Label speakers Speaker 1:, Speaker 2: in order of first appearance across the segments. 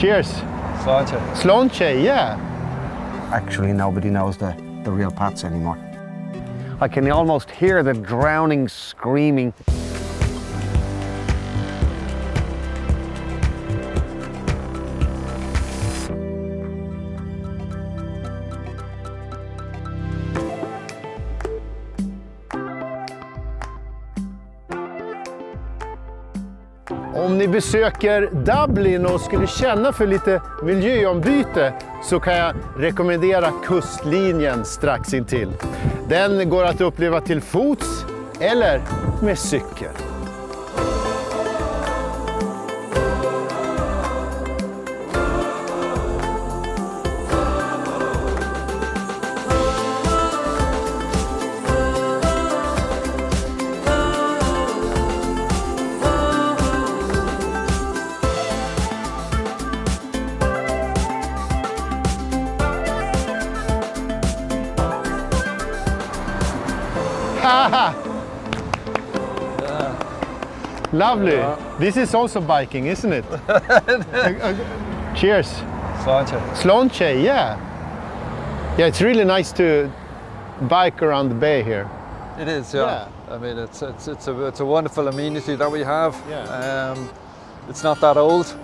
Speaker 1: Cheers. Slonche, yeah.
Speaker 2: Actually, nobody knows the real paths anymore. I can almost hear the drowning screaming.
Speaker 1: Om ni besöker Dublin och skulle känna för lite miljöombyte så kan jag rekommendera kustlinjen strax intill. Den går att uppleva till fots eller med cykel. Lovely. Yeah. This is also biking, isn't it? Cheers. Slonche, yeah. Yeah, it's really nice to bike around the bay here.
Speaker 3: It is, yeah. I mean, it's a wonderful amenity that we have.
Speaker 1: Yeah.
Speaker 3: It's not that old,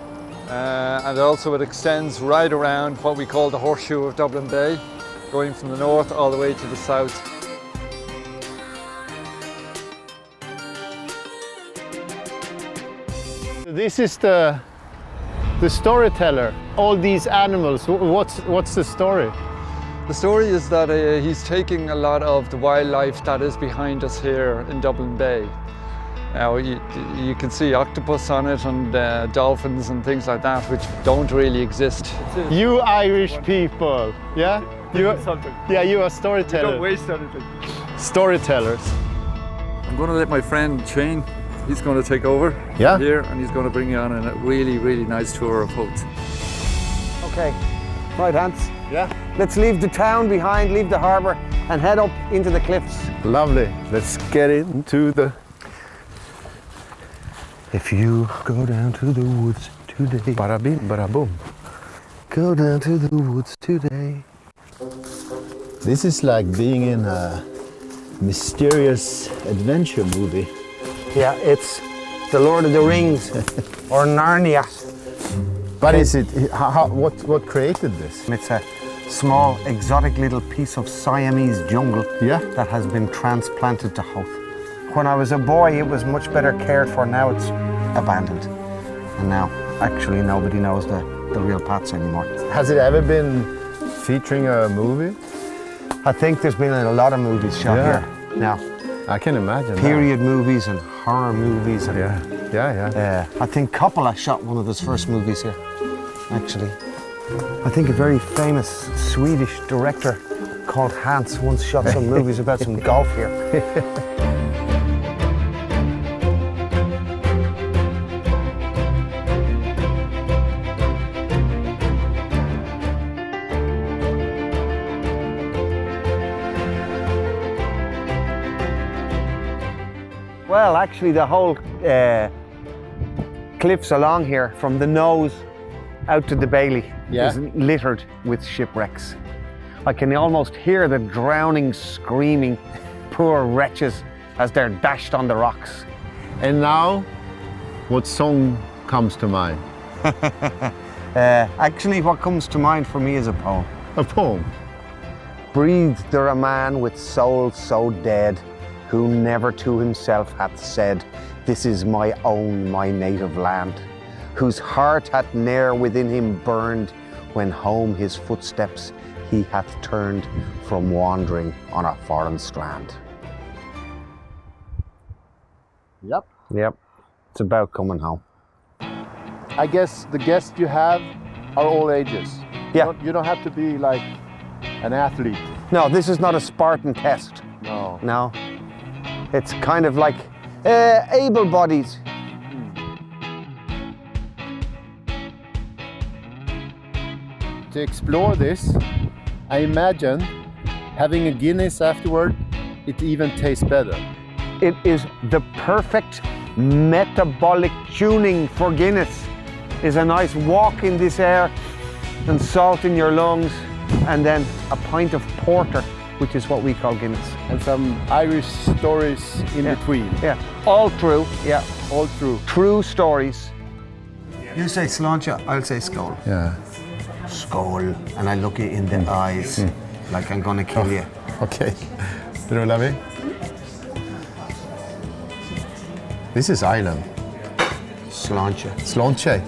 Speaker 3: and also it extends right around what we call the horseshoe of Dublin Bay, going from the north all the way to the south.
Speaker 1: This is the storyteller. All these animals. What's the story?
Speaker 3: The story is that he's taking a lot of the wildlife that is behind us here in Dublin Bay. Now you can see octopus on it and dolphins and things like that, which don't really exist.
Speaker 1: You Irish people, yeah? You are storytellers.
Speaker 3: You don't waste anything.
Speaker 1: Storytellers.
Speaker 3: I'm going to let my friend Shane. He's going to take over here, and he's going to bring you on a really, really nice tour of boats.
Speaker 2: Okay, right, Hans.
Speaker 1: Yeah.
Speaker 2: Let's leave the town behind, leave the harbour, and head up into the cliffs.
Speaker 1: Lovely. Let's get into the...
Speaker 2: If you go down to the woods today.
Speaker 1: Bada bing, bada boom.
Speaker 2: Go down to the woods today.
Speaker 1: This is like being in a mysterious adventure movie.
Speaker 2: Yeah, it's the Lord of the Rings or Narnia.
Speaker 1: But is it, what created this?
Speaker 2: It's a small, exotic little piece of Siamese jungle that has been transplanted to Howth. When I was a boy, it was much better cared for. Now it's abandoned. And now, actually, nobody knows the real paths anymore.
Speaker 1: Has it ever been featuring a movie?
Speaker 2: I think there's been a lot of movies shot here now.
Speaker 1: I can imagine.
Speaker 2: Period movies and horror movies. And, I think Coppola shot one of his first movies here, actually. I think a very famous Swedish director called Hans once shot some movies about some golf here. Well, actually, the whole cliffs along here, from the nose out to the Bailey, is littered with shipwrecks. I can almost hear the drowning screaming, poor wretches, as they're dashed on the rocks.
Speaker 1: And now, what song comes to mind?
Speaker 2: Actually, what comes to mind for me is a poem.
Speaker 1: A poem?
Speaker 2: Breathed there a man with soul so dead, who never to himself hath said, this is my own, my native land, whose heart hath ne'er within him burned, when home his footsteps he hath turned from wandering on a foreign strand.
Speaker 1: Yep.
Speaker 2: It's about coming home.
Speaker 1: I guess the guests you have are all ages.
Speaker 2: Yeah.
Speaker 1: You don't have to be like an athlete.
Speaker 2: No, this is not a Spartan test. No. It's kind of like able-bodied.
Speaker 1: To explore this, I imagine having a Guinness afterward, it even tastes better.
Speaker 2: It is the perfect metabolic tuning for Guinness. is a nice walk in this air and salt in your lungs, and then a pint of porter, which is what we call Guinness.
Speaker 1: And some Irish stories in between.
Speaker 2: Yeah, all true. Yeah,
Speaker 1: All true.
Speaker 2: true stories. You say sláinte, I'll say skull.
Speaker 1: Yeah.
Speaker 2: Skull, and I look you in the eyes like I'm gonna kill you.
Speaker 1: Okej, då rullar vi. This is Ireland.
Speaker 2: Sláinte.
Speaker 1: Sláinte.